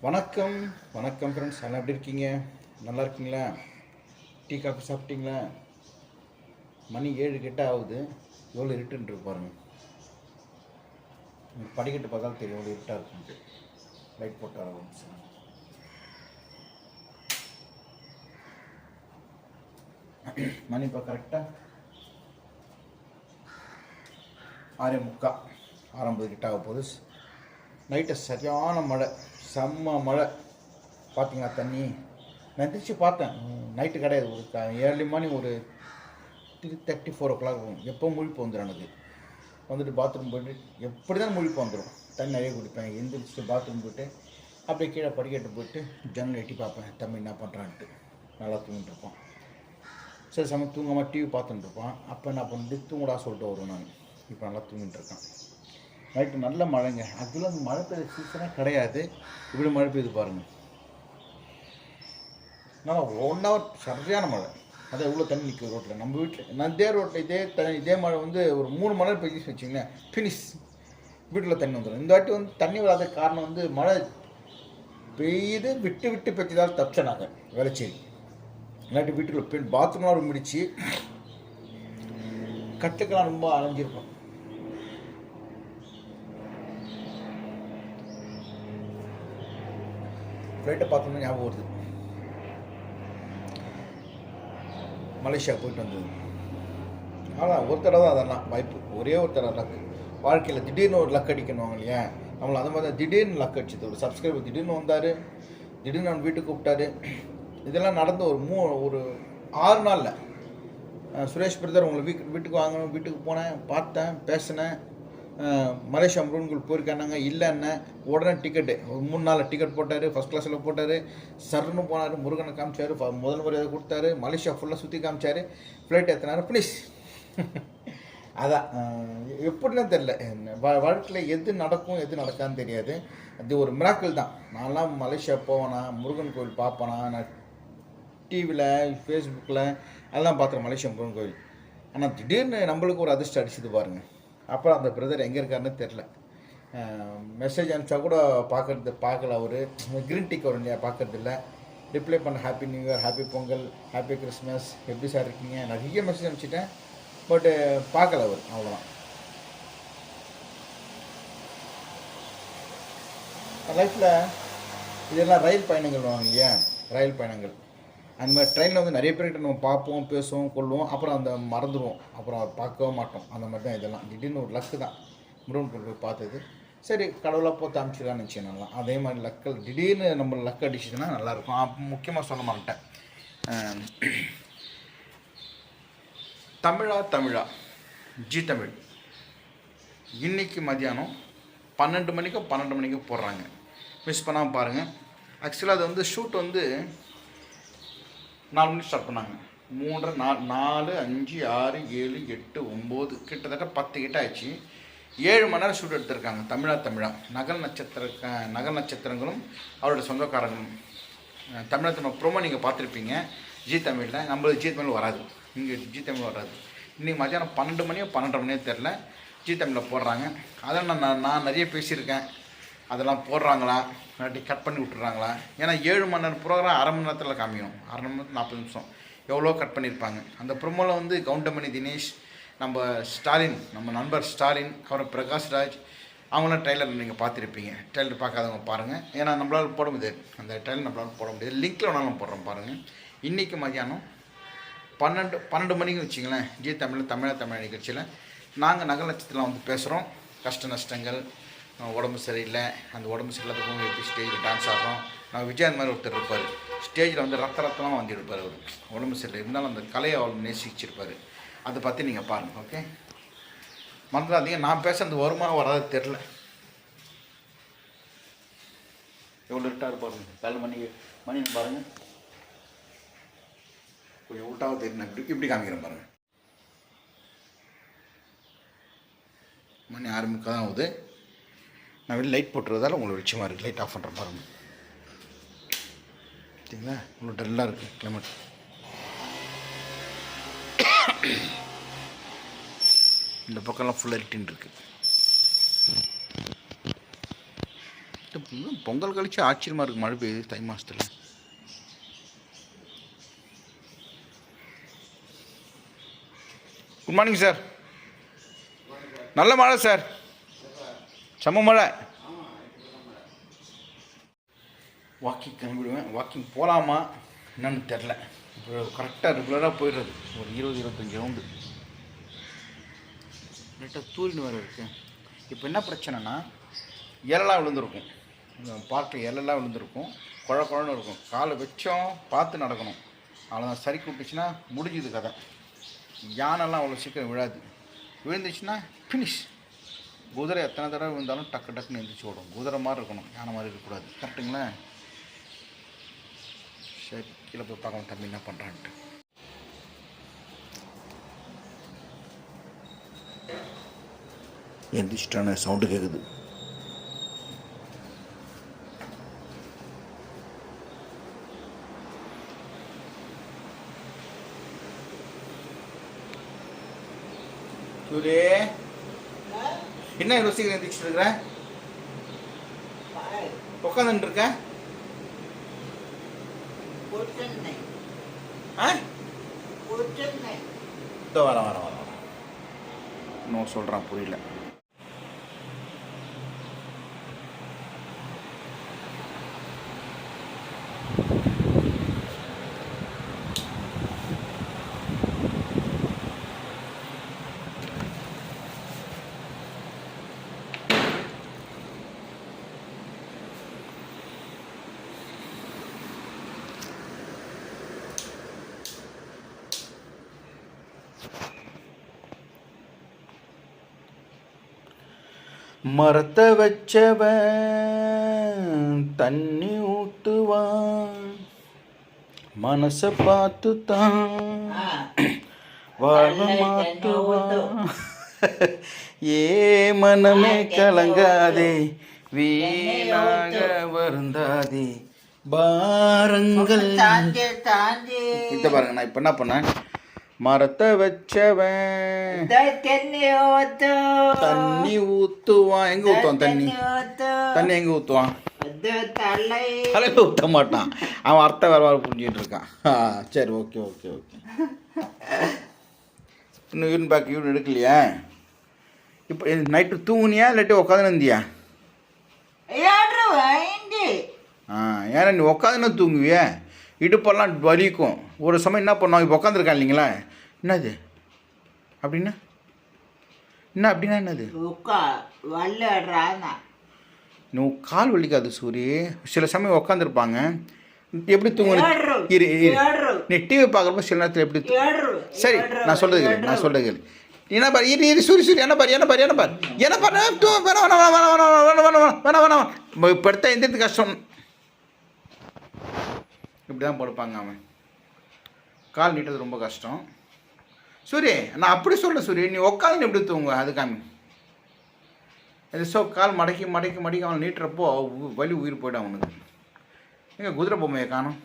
வணக்கம் வணக்கம் ஃப்ரெண்ட்ஸ், எல்லாம் எப்படி இருக்கீங்க? நல்லா இருக்கீங்களா? டீ காஃபி சாப்பிட்டீங்களா? மணி 7 கிட்ட ஆகுது. எவ்வளோ இருட்டுன்னு பாருங்க. படிக்கட்டு பார்த்தாலும் தெரியும் எவ்வளோ இருட்டாக இருக்குன்ட்டு. லைட் போட்டு ஆரம்பிச்சு மணி இப்போ கரெக்டாக 6:45 6:50 கிட்ட ஆக போகுது. நைட்டு சரியான மழை, செம்ம மழை. பார்த்தீங்களா தண்ணி? நான் எந்திரிச்சு பார்த்தேன். நைட்டு கிடையாது, ஒரு ஏர்லி மார்னிங் ஒரு 3:30 4 o'clock எப்போ முழிப்பு வந்துடும் எனக்கு. வந்துட்டு பாத்ரூம் போய்ட்டு எப்படி தான் முழிப்பு வந்துடும். தண்ணி நிறைய குடிப்பேன். எந்திரிச்சிட்டு பாத்ரூம் போய்ட்டு அப்படியே கீழே படிக்கட்டு போய்ட்டு ஜன்னல் எட்டி பார்ப்பேன், தம்பி என்ன பண்ணுறான்ட்டு. நல்லா தூங்கிட்டு இருப்பான். சரி சமயம் தூங்காமல் டிவி பார்த்துட்டு இருப்பான். அப்போ என்ன பண்ணிட்டு தூங்கடா சொல்லிட்டு வருவேன் நான். இப்போ நல்லா தூங்கிட்டு இருக்கான். நைட்டு நல்ல மழைங்க. ஆக்சுவலாக அந்த மழை பெய்யுற சீசனே கிடையாது. இப்படி மழை பெய்யுது பாருங்கள். நல்லா 1 hour சரியான மழை. அதான் எவ்வளோ தண்ணி நிற்கும் ரோட்டில். நம்ம வீட்டில் நான் இதே ரோட்டில் இதே மழை வந்து ஒரு 3 மழை பெய்யுன்னு வச்சிங்களேன், ஃபினிஷ். வீட்டில் தண்ணி வந்துடும். இந்த வாட்டி வந்து தண்ணி வராத காரணம் வந்து மழை பெய்யுது விட்டு விட்டு பெய்யதால் தப்பிச்சனாங்க விளைச்சேரி. இல்லாட்டி வீட்டுக்குள்ள பாத்ரூம்லாம் ரொம்ப முடிச்சு கட்டுக்கெல்லாம் ரொம்ப அலைஞ்சிருக்கும். ஃப்ளைட்டை பார்த்தோம்னா ஞாபகம் வருது. மலேசியா போயிட்டு வந்தது. ஆனால் ஒரு தடவை தான் அதெல்லாம் வாய்ப்பு, ஒரே ஒரு தடவை லக்கு வாழ்க்கையில். திடீர்னு ஒரு லக் அடிக்கணும் இல்லையா? நம்மளை அந்த மாதிரி தான் திடீர்னு லக் அடிச்சது. ஒரு சப்ஸ்கிரைபர் திடீர்னு வந்தார், திடீர்னு அவன் வீட்டுக்கு கூப்பிட்டாரு. இதெல்லாம் நடந்த ஒரு 6 நாளில். சுரேஷ் பிரதர் உங்களை வீட்டுக்கு வாங்கணும், வீட்டுக்கு போனேன், பார்த்தேன், பேசினேன். மலேசியா முருகன் கோயில் போயிருக்கானாங்க. இல்லைன்னா உடனே டிக்கெட்டு ஒரு 3 நாள் டிக்கெட் போட்டார். ஃபஸ்ட் கிளாஸில் போட்டார். சர்ன்னு போனார், முருகனை காமிச்சார், முதல் முறையாக கொடுத்தாரு. மலேசியா ஃபுல்லாக சுற்றி காமிச்சார். ஃப்ளைட் ஏற்றினார், ஃபினிஷ். அதான் எப்படின்னு தெரில. வாழ்க்கையில் எது நடக்கும் எது நடக்கான்னு தெரியாது. அது ஒரு மிராக்கிள் தான். நான்லாம் மலேசியா போவேனா, முருகன் கோயில் பார்ப்பேனா, நான் டிவியில் ஃபேஸ்புக்கில் அதெல்லாம் பார்க்குறேன் மலேசியா முருகன் கோயில். ஆனால் திடீர்னு நம்மளுக்கு ஒரு அதிர்ஷ்டம் அடிச்சுது பாருங்கள். அப்புறம் அந்த பிரதர் எங்கே இருக்காருன்னு தெரில. மெசேஜ் அனுப்பிச்சா கூட பார்க்கல. அவர் க்ரீன் டீக்கு வரும் இல்லையா, பார்க்கறது இல்லை. ரிப்ளை பண்ண happy new year, happy Pongal, happy Christmas, எப்படி சார் இருக்கீங்க, நிறைய மெசேஜ் அனுப்பிச்சிட்டேன். பட்டு பார்க்கல அவர், அவ்வளோதான். லைஃப்பில் இதெல்லாம் ரயில் பயணங்கள் வாங்க இல்லையா, ரயில் பயணங்கள். அந்த மாதிரி ட்ரெயினில் வந்து நிறைய பேர்கிட்ட நம்ம பார்ப்போம், பேசுவோம், கொள்வோம், அப்புறம் அந்த மறந்துடுவோம், அப்புறம் பார்க்கவே மாட்டோம். அந்த மாதிரி தான் இதெல்லாம். திடீர்னு ஒரு லக்கு தான் முருகன் கோயில் போய் பார்த்தது. சரி கடவுளாக போட்டு அனுப்பிச்சிடலான்னு நினச்சேன். நல்லா அதே மாதிரி லக்கள் திடீர்னு நம்ம லக் அடிச்சுதுன்னா நல்லாயிருக்கும். அப்போ முக்கியமாக சொல்ல மாட்டேன். தமிழா ஜி தமிழ் இன்றைக்கி மதியானம் 12 மணிக்கு போடுறாங்க. மிஸ் பண்ணாமல் பாருங்கள். ஆக்சுவலாக அது வந்து ஷூட் வந்து 4 மணிக்கு ஸ்டார்ட் பண்ணாங்க. 3 4 5 6 7 8 9 கிட்டத்தட்ட 10 கிட்ட ஆயிடுச்சு. 7 மணி நேரம் ஷூட் எடுத்திருக்காங்க. தமிழா நகல் நட்சத்திரங்களும் அவரோட சொந்தக்காரங்களும். தமிழ் ப்ரோமோ நீங்கள் பார்த்துருப்பீங்க ஜி தமிழில். நம்மளுக்கு ஜி தமிழ் வராது, இங்கே ஜி தமிழ் வராது. இன்றைக்கி மதியானம் 12 மணியோ 12:30 மணியோ தெரில, ஜி தமிழில் போடுறாங்க. அதெல்லாம் நான் நிறைய பேசியிருக்கேன். அதெல்லாம் போடுறாங்களா, இல்லாட்டி கட் பண்ணி விட்டுறாங்களா? ஏன்னா 7 மணி நேரம் ப்ரோக்ராம் 1/2 மணி நேரத்தில் காமியும். 1/2 மணி நேரத்தில் 40 நிமிஷம் எவ்வளோ கட் பண்ணியிருப்பாங்க. அந்த ப்ரோமோவில் வந்து கவுண்டமணி தினேஷ், நம்ம ஸ்டாலின், நம்ம நண்பர் ஸ்டாலின், அப்புறம் பிரகாஷ்ராஜ், அவங்களாம் ட்ரெய்லர் நீங்கள் பார்த்துருப்பீங்க. ட்ரெய்லர் பார்க்காதவங்க பாருங்கள். ஏன்னா நம்மளால் போட முடியாது, அந்த ட்ரெய்லர் நம்மளால் போட முடியாது. லிங்க்கில் வேணாலும் போடுறோம் பாருங்கள். இன்றைக்கி மதியானம் 12 மணிக்கு வச்சிங்களேன், ஜி தமிழில் தமிழ் நிகழ்ச்சியில் நாங்கள் நகல் நட்சத்திரம் வந்து பேசுகிறோம். கஷ்ட நஷ்டங்கள், உடம்பு சரியில்லை, அந்த உடம்பு சரியில்லாதவங்க எப்படி ஸ்டேஜில் டான்ஸ் ஆடுறோம். நான் விஜய் அந்த மாதிரி ஒருத்தர் இருப்பார், ஸ்டேஜில் வந்து ரத்தமாக வந்து இருப்பார். அவர் உடம்பு சரியில்லை இருந்தாலும் அந்த கலையை அவ்வளோ நேசிச்சிருப்பார். அதை பற்றி நீங்கள் பாருங்கள். ஓகே, மறந்துடாதீங்க. நான் பேச அந்த வருமானம் வராது தெரில. எவ்வளோ இருட்டாக பாருங்கள். 4 மணி பாருங்கள். கொஞ்சம் உள்டாக தெரியும். இப்படி காமிக்கிறேன் பாருங்கள். மணி 6:45 தான் ஆகுது. நான் வெளியே லைட் போட்டுறதால உங்களுக்கு வெளிச்சமாக இருக்குது. லைட் ஆஃப் பண்ணுறேன் பாருங்கள். சரிங்களா? இவ்வளோ டல்லாக இருக்குது கிளைமேட். இந்த பக்கம்லாம் ஃபுல்லாக இருட்டின்னு இருக்குது. பொங்கல் கழிச்சு ஆச்சரியமாக இருக்குது மழை பெய்யுது தை மாதத்தில். Good morning sir. நல்ல மழை சார், செம்ம மழை. வாக்கிங் கிளம்பிடுவேன். வாக்கிங் போகலாமா என்னன்னு தெரில. இப்போ கரெக்டாக ரெகுலராக போயிடுறது ஒரு 20-25 ரவுண்டு. கரெக்டாக தூரின்னு வேறு இருக்குது. இப்போ என்ன பிரச்சனைனா இலெல்லாம் விழுந்துருக்கும், பார்க்கில் இலெல்லாம் விழுந்துருக்கும், குழன்னு இருக்கும். காலை வச்சோம் பார்த்து நடக்கணும், அவ்வளோதான். சரி விட்டுச்சுன்னா முடிஞ்சுது கதை. யானைலாம் அவ்வளோ சீக்கிரம் விழாது, விழுந்துச்சுன்னா ஃபினிஷ். குதிரை எத்தனை தடவை விழுந்தாலும் டக்கு டக்குன்னு எழுந்திரிச்சு ஓடும். குதிரை மாதிரி இருக்கணும், யானை மாதிரி இருக்கக்கூடாது. கரெக்டுங்களா? சரி, கீழே போய் பார்க்கலாம் தம்பி என்ன பண்ணுறான்ட்டு. எந்திரிச்சிட்டான சவுண்டு கேட்குது. சூரிய என்ன யோசிக்க எந்திரிச்சிட்டு இருக்கிற? உட்காந்துட்டு இருக்க? வர இன்னும் சொல்கிறான், புரியல. மரத்தை வச்சவன் தண்ணி ஊத்துவான், மனசை பார்த்து தான் வாழ மாட்டுவான். ஏ மனமே கலங்காதே, வீணாக வருந்தாதே, பாரங்கள் இந்த பாருங்க. நான் இப்போ என்ன பண்ணேன், மரத்தை வச்சவன் தண்ணி ஊத்துவான். எங்க ஊத்துவான் தண்ணி? தண்ணி எங்க ஊத்துவான்? தலையில ஊற்ற மாட்டான். அவன் அர்த்தம் வேறு வேறு புரிஞ்சுட்டு இருக்கான். சரி, ஓகே ஓகே ஓகே. இன்னும் யூரின் பேக் யூரின் எடுக்கலையா? இப்போ நைட்டு தூங்குனியா இல்லாட்டி உட்காந்து இருந்தியா? ஏன்னா நீ உட்காந்துன்னா தூங்குவிய, இடுப்பெல்லாம் வலிக்கும். ஒரு சமயம் என்ன பண்ணுவாங்க, இப்போ உட்காந்துருக்கான் இல்லைங்களா, என்னது அப்படின்னா என்ன அப்படின்னா என்னது? நீ கால் வலிக்காது சூரி. சில சமயம் உட்காந்துருப்பாங்க, எப்படி தூங்கு? நீ டிவி பார்க்குறப்ப சில நேரத்தில் எப்படி? சரி, நான் சொல்கிறது கேளு. என்ன பாரு, இரு சூரி என்ன பாரு வேணாம். இப்போ எடுத்தா எந்திரத்து கஷ்டம். இப்படி தான் படுப்பாங்க. அவன் கால் நீட்டது ரொம்ப கஷ்டம். சூரிய, நான் அப்படி சொல்ல சூரிய, நீ உட்காந்து எப்படி தூங்க அது காமி. அது கால் மடக்கி அவன் நீட்டுறப்போ வலி உயிர் போய்டும் அவனுக்கு. எங்கே குதிரை பொம்மையை காணும்.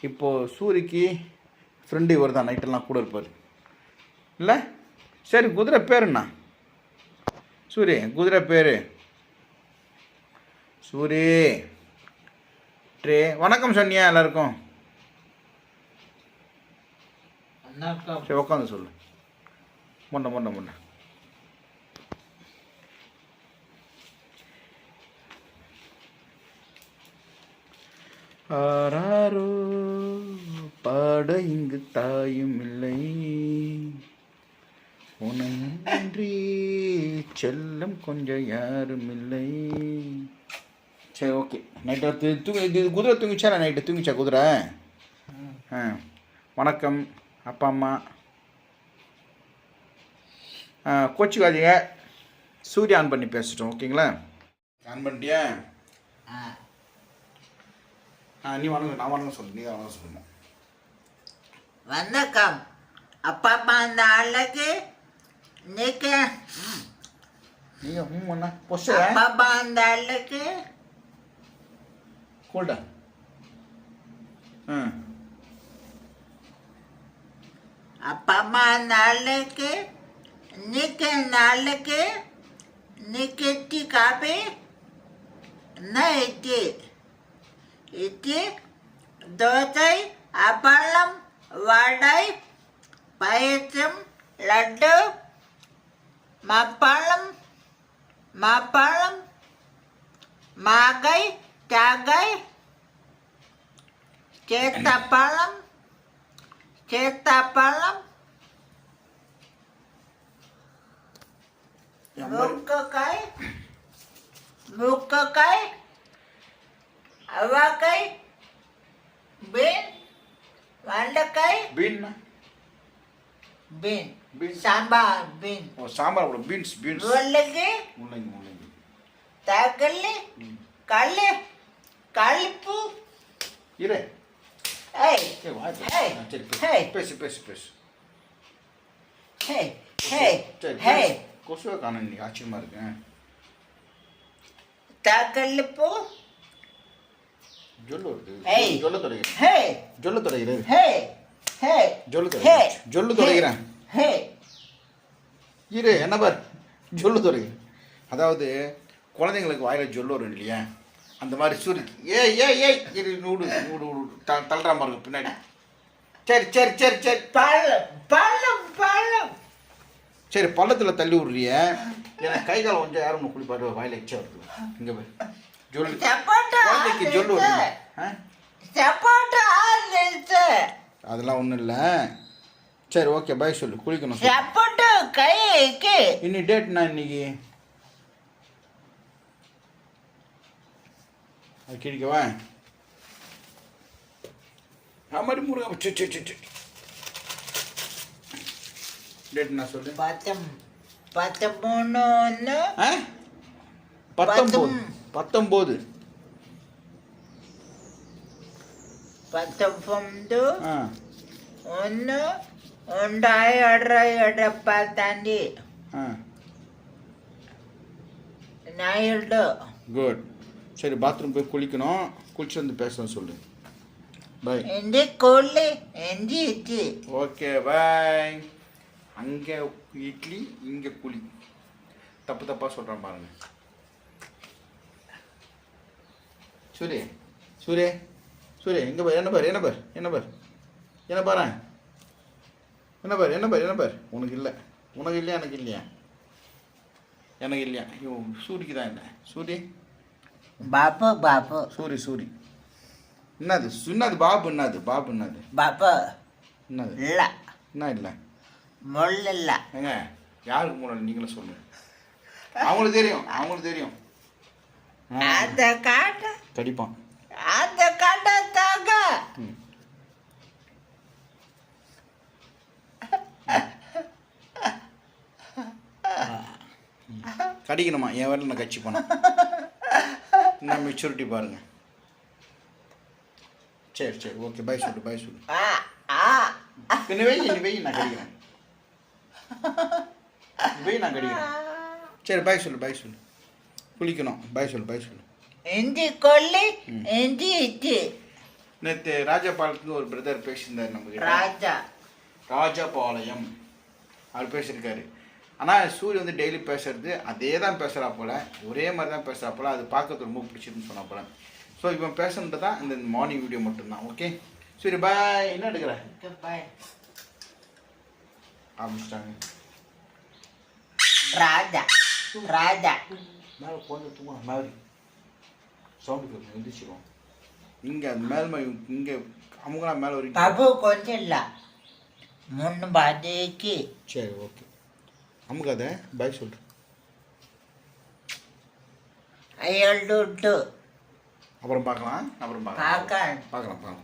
இப்போது சூரிக்கு ஃப்ரெண்டு இவர் தான், நைட்டெல்லாம் கூட இருப்பார் இல்லை? சரி, குதிரை பேருண்ணா சூரிய, குதிரை பேர் சூரி. வணக்கம் சொன்னியா எல்லாருக்கும்? சரி, உட்காந்து சொல்லு. முன்ன ஆராரோ பாட இங்கு தாயும் இல்லை, உனன்றி செல்லம் கொஞ்சம் யாரும் இல்லை. சரி, ஓகே. நைட்டு இது குதிரை தூங்கிச்சா? நான் நைட்டு தூங்கிச்சா குதிரை? வணக்கம் அப்பா அம்மா. கோச்சுக்காதீங்க, சூரிய ஆன் பண்ணி பேசிட்டோம், ஓகேங்களா? ஆன் பண்ணிட்டியா? நீ வணக்கம், நான் வணக்கம் சொல்லு. நீ வணக்கம் சொல்லுங்க. வணக்கம் அப்பா அம்மா. அந்த ஆளுக்கு நீங்க அப்பா அம்மா அந்த ஆளுக்கு கூல்டா. அப்பா அம்மா நாளுக்கு நீக்க நாளுக்கு நீக்கெட்டி காப்பி என்ன இட்லி இட்லி தோசை அப்பளம் வடை பாயசம் லட்டு மாப்பழம் மாகை தாகை சேத்தப்பழம் முருங்கைக்காய் அவக்காய் பீன் வெண்டைக்காய் பீன் சாம்பார் பீன் ஓ சாம்பார் கூட பீன்ஸ் முள்ளங்கி தக்காளி கல்லிப்பூ இரு Hey! சரி பேசு Hey! கொசுவை காண நீ ஆச்சரியமா இருக்கு தக்காளிப்பூ ஜொல்லு வருது Hey! ஜொல்ல தொடங்கிறேன் Hey! ஜொல்லு தொடங்கிறேன் Hey! Hey! ஜொல்லு தொடங்கிறேன் Hey! இரு என்ன பார் ஜொல்லு தொடங்கிறேன் அதாவது குழந்தைங்களுக்கு வாயில ஜொல்லு வரும் இல்லையா அந்த மாதிரி சூரியக்கு ஏய் இரு நூடு தள்ளுற மாதிரி இருக்கும் பின்னாடி சரி பழம் சரி பள்ளத்தில் தள்ளி விட்றிய எனக்கு கை காலம் கொஞ்சம் யாரும் குளிப்பாட்டு வாயில் எச்சா வருது இங்கே போய் ஜொல்லு குழந்தைக்கு ஜொல்லு வருது அதெல்லாம் ஒன்றும் இல்லை சரி ஓகே பாய் சொல்லு குளிக்கணும் இன்னி டேட்ண்ணா இன்னைக்கு அது கிழிக்கவா மாதிரி முருகா டேட் நான் சொல்லு 19 குட் சரி பாத்ரூம் போய் குளிக்கணும் குளிச்சு வந்து பேசணும் சொல்லு பாய் ஓகே பாய் அங்கே இட்லி இங்கே குளி தப்பாக சொல்கிறேன் பாருங்க சூரிய எங்கே பார் என்ன பாரு உனக்கு இல்லையா எனக்கு இல்லையா சூரிக்கு தான் இல்லை பாப்பு சூரி என்னது பாபு என்னது என்னது என்ன இல்லை முள் இல்லை ஏங்க யாருக்கு முன்னாடி நீங்களும் சொல்லுங்க அவங்களுக்கு தெரியும் அந்த காட்டை கடிப்பான் தாங்க கடிக்கணுமா என் வேலை நான் கட்சி போனேன் என்ன மெச்சூரிட்டி பாருங்க சரி ஓகே பாய் சொல்லு என்ன வை நான் கடிக்கிறேன் சரி பாய் சொல்லு குளிக்கணும் பாய் சொல்லு இஞ்சி கொல்லி இஞ்சி இட்லி நேற்று ராஜபாளையத்துக்கு ஒரு பிரதர் பேசியிருந்தார் நம்ம ராஜபாளையம் அவர் பேசியிருக்காரு ஆனால் சூரிய வந்து டெய்லி பேசுறது அதே தான் பேசுகிறா போல் ஒரே மாதிரி தான் பேசுகிறா போல் அது பார்க்கறது ரொம்ப பிடிச்சிருன்னு சொன்னா போல் ஸோ இவன் பேசுறது தான் இந்த மார்னிங் வீடியோ மட்டும்தான் ஓகே சரி பாய் என்ன எடுக்கிற பாய் ஆரம்பிச்சிட்டாங்க ராஜா மேலே கொஞ்சம் தூங்க மாதிரி சவுண்டு கேட்கும் எந்திரிச்சிடும் இங்கே அது மேலே இங்கே அவங்களாம் மேலே வரைக்கும் பாபு கொஞ்சம் இல்லை முன்னு பாதிக்கு சரி ஓகே அமுக்காத பாய் சொல்லு ஐயோ அப்புறம் பார்க்கலாம் பார்க்கலாம் பார்க்கலாம்